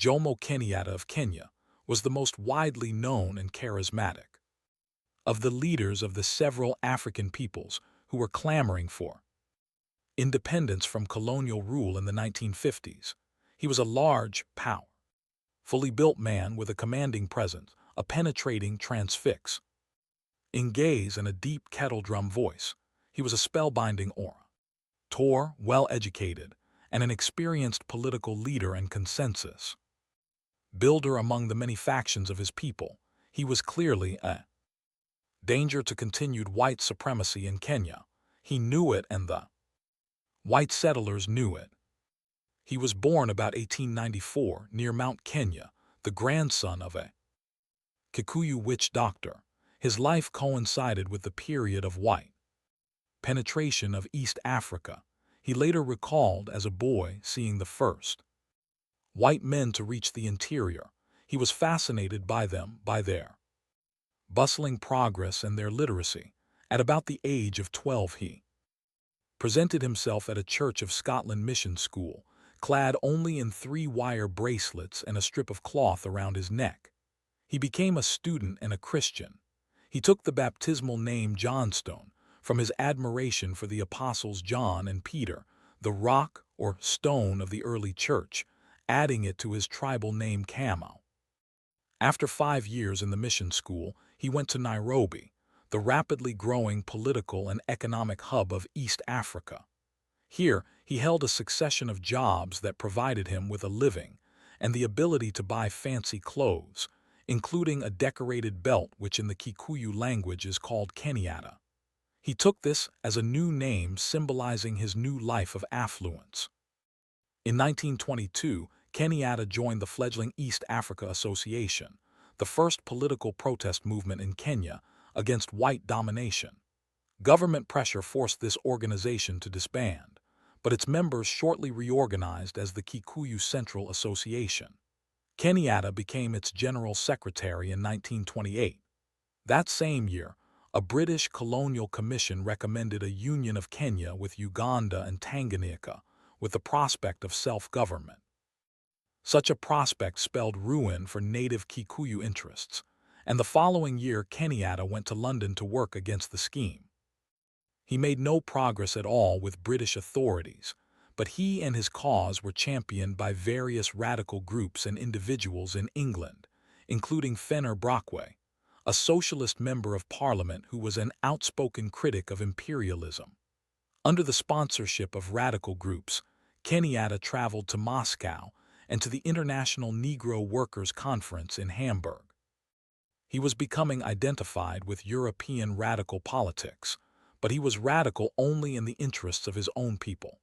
Jomo Kenyatta of Kenya, was the most widely known and charismatic of the leaders of the several African peoples who were clamoring for independence from colonial rule in the 1950s. He was a large, fully built man with a commanding presence, a penetrating transfix in gaze and a deep kettledrum voice. He was a spellbinding orator, well-educated, and an experienced political leader and consensus builder among the many factions of his people. He was clearly a danger to continued white supremacy in Kenya. He knew it, and the white settlers knew it. He was born about 1894 near Mount Kenya, the grandson of a Kikuyu witch doctor. His life coincided with the period of white penetration of East Africa. He later recalled as a boy seeing the first white men to reach the interior. He was fascinated by them, by their bustling progress and their literacy. At about the age of 12 he presented himself at a Church of Scotland mission school, clad only in 3-wire bracelets and a strip of cloth around his neck. He became a student and a Christian. He took the baptismal name Johnstone from his admiration for the apostles John and Peter, the rock or stone of the early church, adding it to his tribal name Camo. After 5 years in the mission school, he went to Nairobi, the rapidly growing political and economic hub of East Africa. Here, he held a succession of jobs that provided him with a living and the ability to buy fancy clothes, including a decorated belt which in the Kikuyu language is called Kenyatta. He took this as a new name symbolizing his new life of affluence. In 1922, Kenyatta joined the fledgling East Africa Association, the first political protest movement in Kenya against white domination. Government pressure forced this organization to disband, but its members shortly reorganized as the Kikuyu Central Association. Kenyatta became its general secretary in 1928. That same year, a British colonial commission recommended a union of Kenya with Uganda and Tanganyika, with the prospect of self-government. Such a prospect spelled ruin for native Kikuyu interests, and the following year Kenyatta went to London to work against the scheme. He made no progress at all with British authorities, but he and his cause were championed by various radical groups and individuals in England, including Fenner Brockway, a socialist member of parliament who was an outspoken critic of imperialism. Under the sponsorship of radical groups, Kenyatta traveled to Moscow and to the International Negro Workers' Conference in Hamburg. He was becoming identified with European radical politics, but he was radical only in the interests of his own people.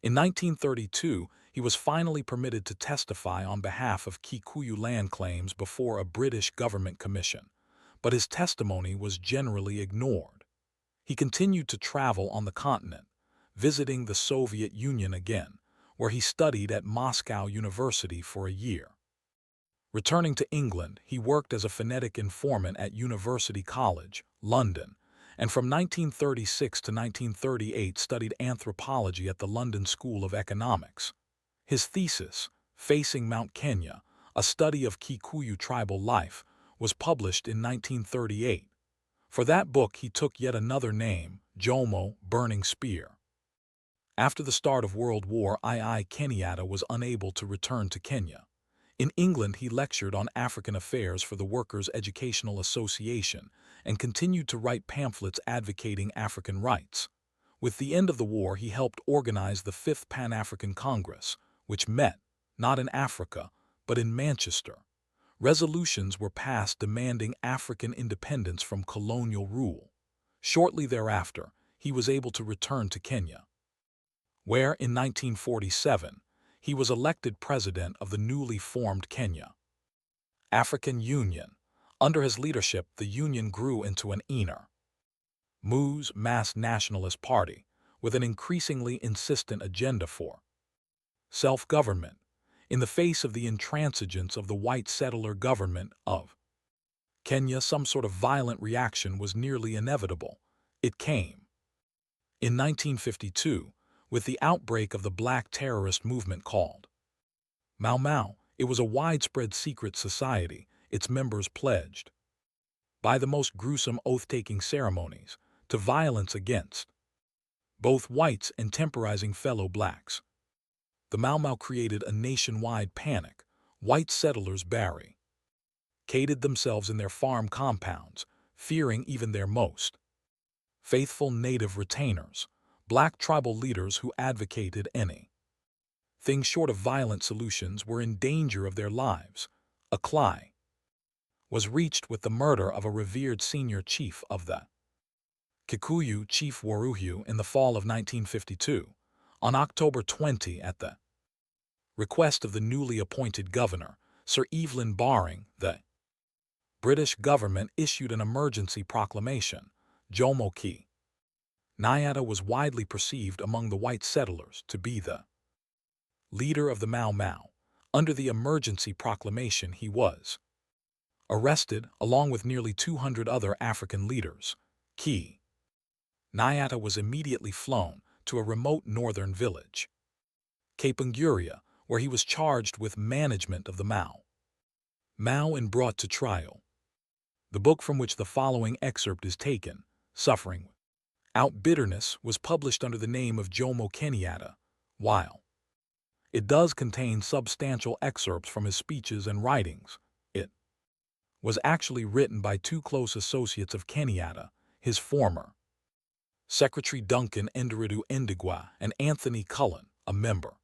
In 1932, he was finally permitted to testify on behalf of Kikuyu land claims before a British government commission, but his testimony was generally ignored. He continued to travel on the continent, visiting the Soviet Union again, where he studied at Moscow University for a year. Returning to England, he worked as a phonetic informant at University College, London, and from 1936 to 1938 studied anthropology at the London School of Economics. His thesis, Facing Mount Kenya, a study of Kikuyu tribal life, was published in 1938. For that book he took yet another name, Jomo, Burning Spear. After the start of World War II, Kenyatta was unable to return to Kenya. In England, he lectured on African affairs for the Workers' Educational Association and continued to write pamphlets advocating African rights. With the end of the war, he helped organize the Fifth Pan-African Congress, which met, not in Africa, but in Manchester. Resolutions were passed demanding African independence from colonial rule. Shortly thereafter, he was able to return to Kenya, where, in 1947, he was elected president of the newly formed Kenya African Union. Under his leadership, the union grew into an mass nationalist party, with an increasingly insistent agenda for self-government. In the face of the intransigence of the white settler government of Kenya, some sort of violent reaction was nearly inevitable. It came in 1952, with the outbreak of the black terrorist movement called Mau Mau. It was a widespread secret society, its members pledged, by the most gruesome oath-taking ceremonies, to violence against both whites and temporizing fellow blacks. The Mau Mau created a nationwide panic. White settlers barricaded themselves in their farm compounds, fearing even their most faithful native retainers, black tribal leaders who advocated anything short of violent solutions were in danger of their lives. A cry was reached with the murder of a revered senior chief of the Kikuyu, Chief Waruhu, in the fall of 1952. On October 20, at the request of the newly appointed governor, Sir Evelyn Baring, the British government issued an emergency proclamation. Jomo Kenyatta was widely perceived among the white settlers to be the leader of the Mau Mau. Under the emergency proclamation, he was arrested along with nearly 200 other African leaders. Kenyatta was immediately flown to a remote northern village, Kikuyu, where he was charged with management of the Mau Mau and brought to trial. The book from which the following excerpt is taken, Suffering Out Bitterness, was published under the name of Jomo Kenyatta. While it does contain substantial excerpts from his speeches and writings, it was actually written by two close associates of Kenyatta, his former Secretary Duncan Enderidu Ndigwa and Anthony Cullen, a member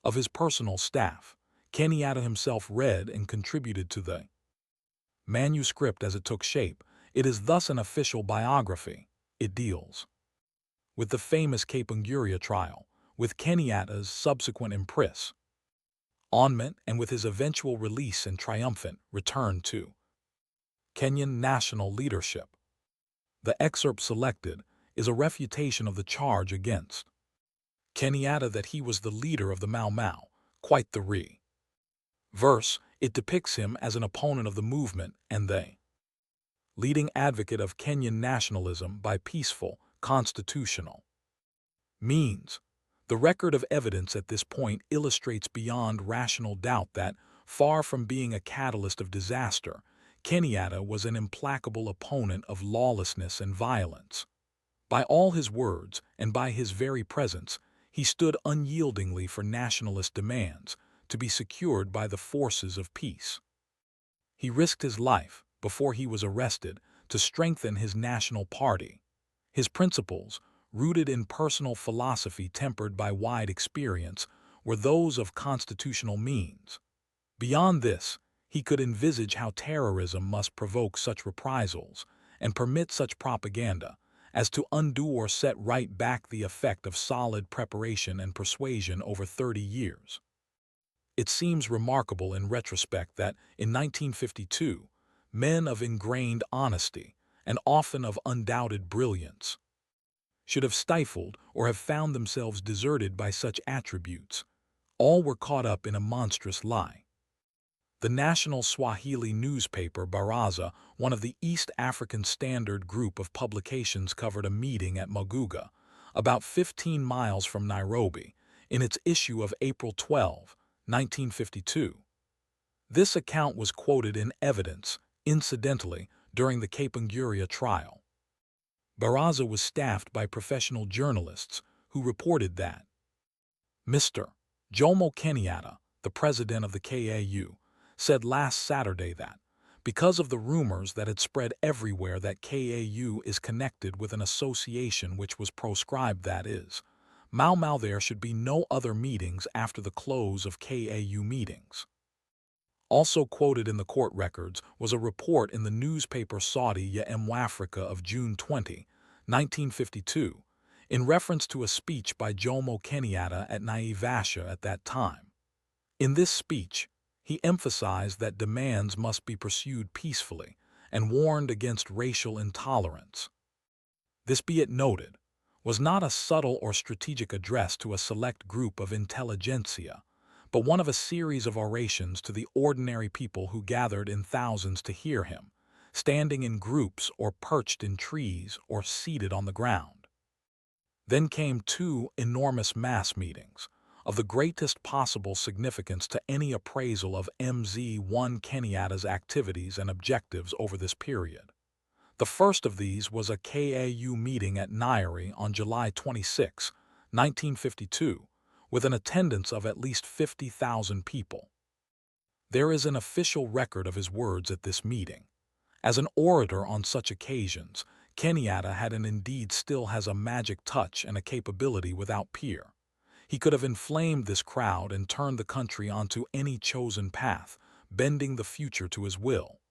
of his personal staff. Kenyatta himself read and contributed to the manuscript as it took shape. It is thus an official biography. It deals with the famous Kikuyu trial, with Kenyatta's subsequent imprisonment, and with his eventual release and triumphant return to Kenyan national leadership. The excerpt selected is a refutation of the charge against Kenyatta that he was the leader of the Mau Mau, quite the reverse. It depicts him as an opponent of the movement and the leading advocate of Kenyan nationalism by peaceful, constitutional means. The record of evidence at this point illustrates beyond rational doubt that, far from being a catalyst of disaster, Kenyatta was an implacable opponent of lawlessness and violence. By all his words and by his very presence, he stood unyieldingly for nationalist demands to be secured by the forces of peace. He risked his life, before he was arrested, to strengthen his national party. His principles, rooted in personal philosophy tempered by wide experience, were those of constitutional means. Beyond this, he could envisage how terrorism must provoke such reprisals and permit such propaganda as to undo or set right back the effect of solid preparation and persuasion over 30 years. It seems remarkable in retrospect that, in 1952, men of ingrained honesty, and often of undoubted brilliance, should have stifled or have found themselves deserted by such attributes. All were caught up in a monstrous lie. The national Swahili newspaper Baraza, one of the East African Standard Group of publications, covered a meeting at Maguga, about 15 miles from Nairobi, in its issue of April 12, 1952. This account was quoted in evidence, incidentally, during the Kikuyu trial. Baraza was staffed by professional journalists who reported that Mr. Jomo Kenyatta, the president of the KAU, said last Saturday that, because of the rumors that had spread everywhere that KAU is connected with an association which was proscribed, that is, Mau Mau, there should be no other meetings after the close of KAU meetings. Also quoted in the court records was a report in the newspaper Saudi Ya Africa of June 20, 1952, in reference to a speech by Jomo Kenyatta at Naivasha at that time. In this speech, he emphasized that demands must be pursued peacefully and warned against racial intolerance. This, be it noted, was not a subtle or strategic address to a select group of intelligentsia, but one of a series of orations to the ordinary people who gathered in thousands to hear him, standing in groups or perched in trees or seated on the ground. Then came two enormous mass meetings, of the greatest possible significance to any appraisal of Mz1 Kenyatta's activities and objectives over this period. The first of these was a KAU meeting at Nairobi on July 26, 1952, with an attendance of at least 50,000 people. There is an official record of his words at this meeting. As an orator on such occasions, Kenyatta had and indeed still has a magic touch and a capability without peer. He could have inflamed this crowd and turned the country onto any chosen path, bending the future to his will.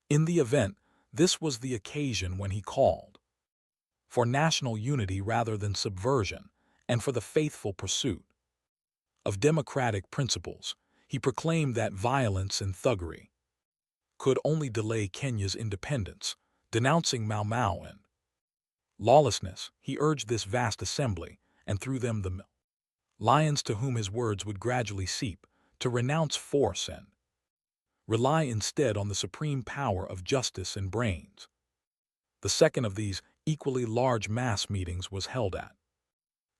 In the event, this was the occasion when he called for national unity rather than subversion, and for the faithful pursuit of democratic principles. He proclaimed that violence and thuggery could only delay Kenya's independence, denouncing Mau Mau and lawlessness. He urged this vast assembly, and through them the lions to whom his words would gradually seep, to renounce force and rely instead on the supreme power of justice and brains. The second of these equally large mass meetings was held at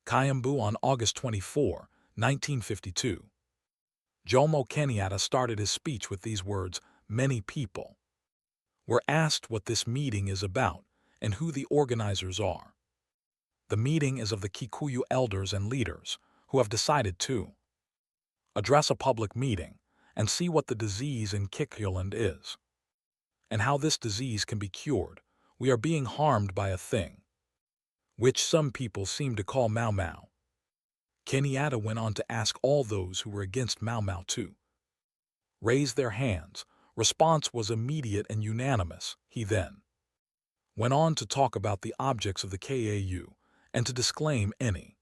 Kiambu on August 24, 1952. Jomo Kenyatta started his speech with these words, "Many people were asked what this meeting is about and who the organizers are. The meeting is of the Kikuyu elders and leaders who have decided to address a public meeting and see what the disease in Kikuyu is, and how this disease can be cured. We are being harmed by a thing which some people seem to call Mau Mau." Kenyatta went on to ask all those who were against Mau Mau to raise their hands. Response was immediate and unanimous. He then went on to talk about the objects of the KAU and to disclaim any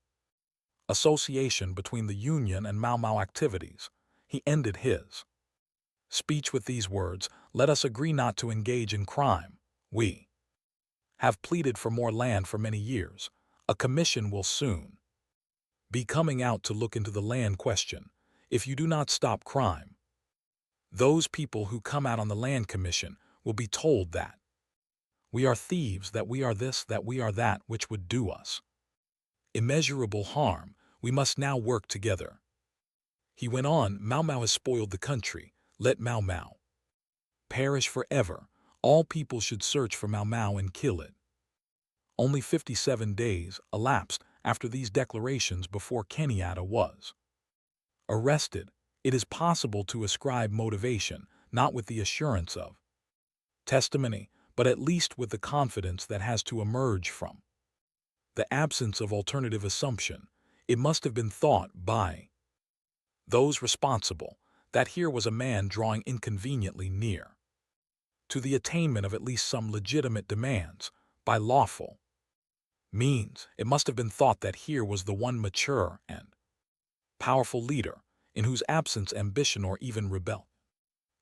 association between the Union and Mau Mau activities. He ended his speech with these words, "Let us agree not to engage in crime. We have pleaded for more land for many years. A commission will soon be coming out to look into the land question. If you do not stop crime, those people who come out on the land commission will be told that we are thieves, that we are this, that we are that, which would do us immeasurable harm. We must now work together." He went on, "Mau Mau has spoiled the country. Let Mau Mau perish forever. All people should search for Mau Mau and kill it." Only 57 days elapsed after these declarations before Kenyatta was arrested. It is possible to ascribe motivation, not with the assurance of testimony, but at least with the confidence that has to emerge from the absence of alternative assumption. It must have been thought by those responsible that here was a man drawing inconveniently near to the attainment of at least some legitimate demands by lawful means. It must have been thought that here was the one mature and powerful leader in whose absence ambition or even rebellion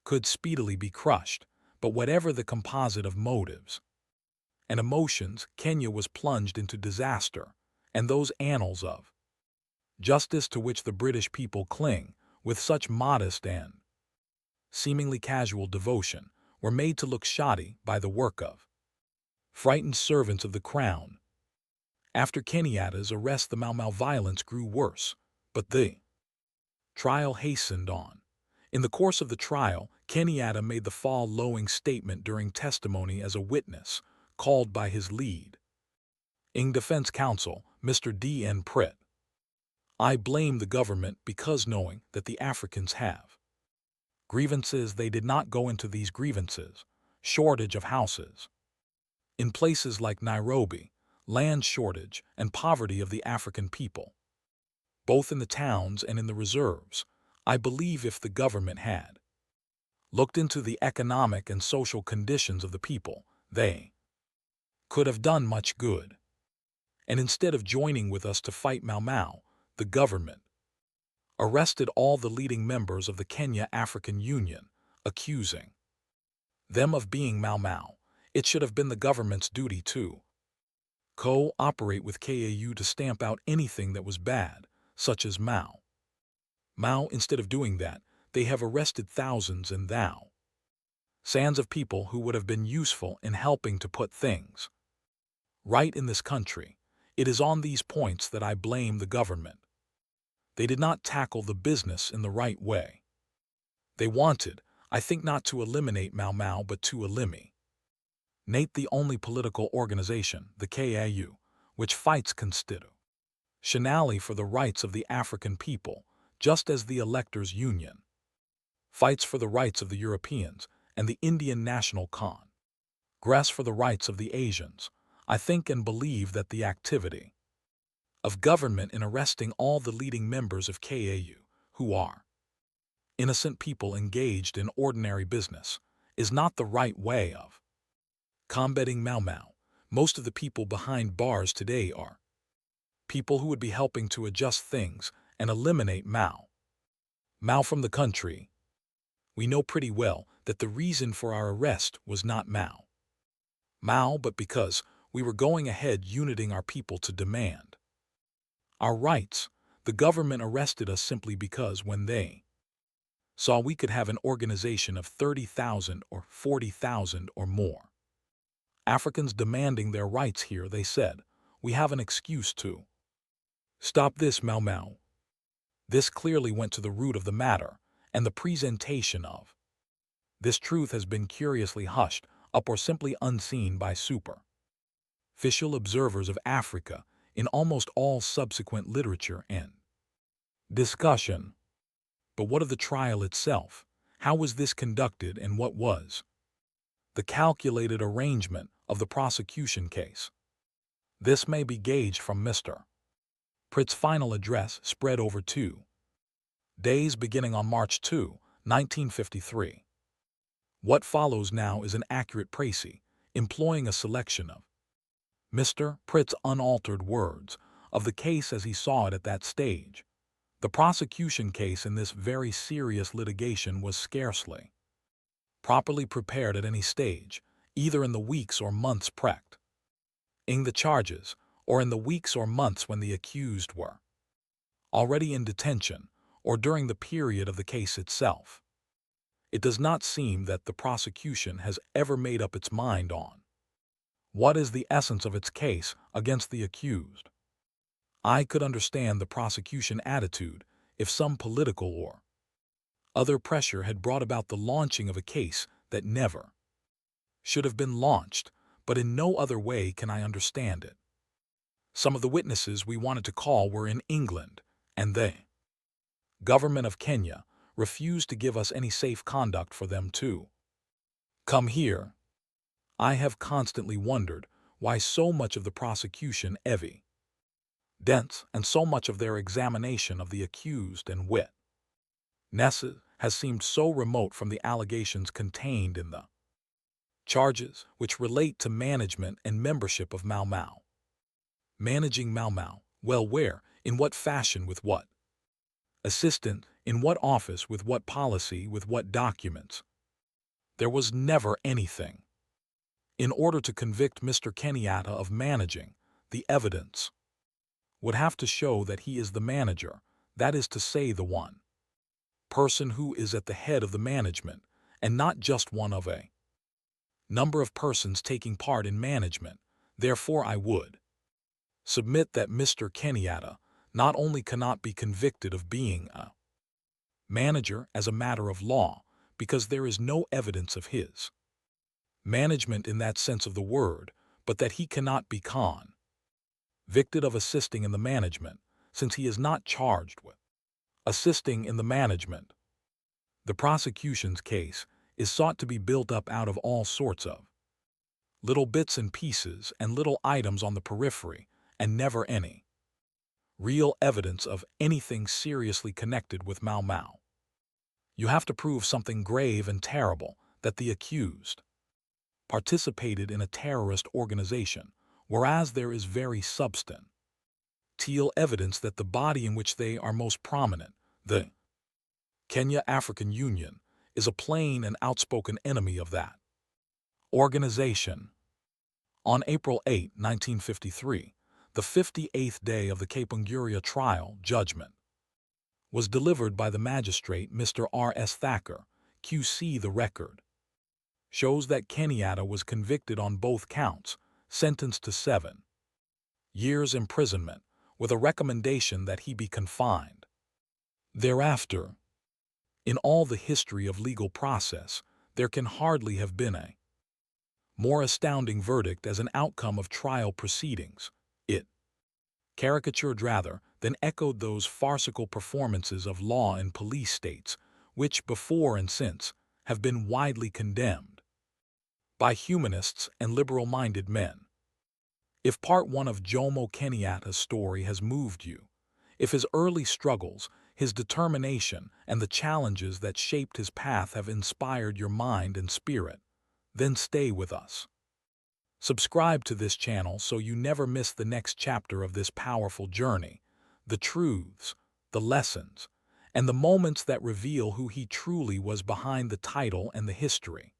could speedily be crushed. But whatever the composite of motives and emotions, Kenya was plunged into disaster, and those annals of justice to which the British people cling with such modest and seemingly casual devotion were made to look shoddy by the work of frightened servants of the crown. After Kenyatta's arrest, the Mau Mau violence grew worse, but the trial hastened on. In the course of the trial, Kenyatta made the following statement during testimony as a witness, called by his lead defense counsel, Mr. D.N. Pritt. "I blame the government because, knowing that the Africans have grievances, they did not go into these grievances. Shortage of houses in places like Nairobi, land shortage, and poverty of the African people, both in the towns and in the reserves. I believe if the government had looked into the economic and social conditions of the people, they could have done much good. And instead of joining with us to fight Mau Mau, the government arrested all the leading members of the Kenya African Union, accusing them of being Mau Mau. It should have been the government's duty to cooperate with KAU to stamp out anything that was bad, such as Mau Mau. Instead of doing that, they have arrested thousands and thousands of people who would have been useful in helping to put things right in this country. It is on these points that I blame the government. They did not tackle the business in the right way. They wanted, I think, not to eliminate Mau Mau but to eliminate the only political organization, the KAU, which fights constitutionally for the rights of the African people, just as the Electors' Union fights for the rights of the Europeans and the Indian National Congress for the rights of the Asians. I think and believe that the activity of government in arresting all the leading members of KAU, who are innocent people engaged in ordinary business, is not the right way of combating Mau Mau. Most of the people behind bars today are people who would be helping to adjust things and eliminate Mau Mau from the country. We know pretty well that the reason for our arrest was not Mau Mau, but because we were going ahead uniting our people to demand our rights. The government arrested us simply because when they saw we could have an organization of 30,000 or 40,000 or more Africans demanding their rights here, they said, we have an excuse to stop this Mau Mau. This clearly went to the root of the matter, and the presentation of this truth has been curiously hushed up or simply unseen by superficial observers of Africa in almost all subsequent literature and discussion. But what of the trial itself? How was this conducted, and what was the calculated arrangement of the prosecution case? This may be gauged from Mr. Pritt's final address, spread over 2 days beginning on March 2, 1953. What follows now is an accurate précis, employing a selection of Mr. Pritt's unaltered words of the case as he saw it at that stage. The prosecution case in this very serious litigation was scarcely properly prepared at any stage, either in the weeks or months preceding the charges, or in the weeks or months when the accused were already in detention, or during the period of the case itself. It does not seem that the prosecution has ever made up its mind on what is the essence of its case against the accused. I could understand the prosecution attitude if some political or other pressure had brought about the launching of a case that never should have been launched, but in no other way can I understand it. Some of the witnesses we wanted to call were in England, and the government of Kenya refused to give us any safe conduct for them to come here. I have constantly wondered why so much of the prosecution evidence and so much of their examination of the accused and witnesses has seemed so remote from the allegations contained in the charges which relate to management and membership of Mau Mau. Managing Mau Mau, well, where, in what fashion, with what assistant, in what office, with what policy, with what documents? There was never anything. In order to convict Mr. Kenyatta of managing, the evidence would have to show that he is the manager, that is to say, the one person who is at the head of the management, and not just one of a number of persons taking part in management. Therefore, I would submit that Mr. Kenyatta not only cannot be convicted of being a manager as a matter of law, because there is no evidence of his management in that sense of the word, but that he cannot be convicted of assisting in the management, since he is not charged with assisting in the management. The prosecution's case is sought to be built up out of all sorts of little bits and pieces and little items on the periphery, and never any real evidence of anything seriously connected with Mau Mau. You have to prove something grave and terrible, that the accused participated in a terrorist organization, whereas there is very substantial evidence that the body in which they are most prominent, the Kenya African Union, is a plain and outspoken enemy of that organization. On April 8, 1953, the 58th day of the Kikuyu trial, judgment was delivered by the magistrate Mr. R.S. Thacker, Q.C. The record shows that Kenyatta was convicted on both counts, sentenced to 7 years imprisonment, with a recommendation that he be confined Thereafter, in all the history of legal process, there can hardly have been a more astounding verdict as an outcome of trial proceedings. It caricatured rather than echoed those farcical performances of law in police states, which before and since have been widely condemned by humanists and liberal-minded men. If part one of Jomo Kenyatta's story has moved you, if his early struggles, his determination, and the challenges that shaped his path have inspired your mind and spirit, then stay with us. Subscribe to this channel so you never miss the next chapter of this powerful journey, the truths, the lessons, and the moments that reveal who he truly was behind the title and the history.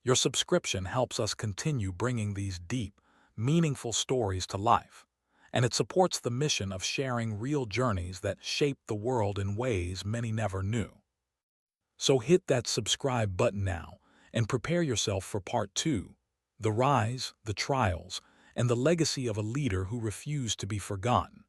Your subscription helps us continue bringing these deep, meaningful stories to life, and it supports the mission of sharing real journeys that shape the world in ways many never knew. So hit that subscribe button now and prepare yourself for part 2, the rise, the trials, and the legacy of a leader who refused to be forgotten.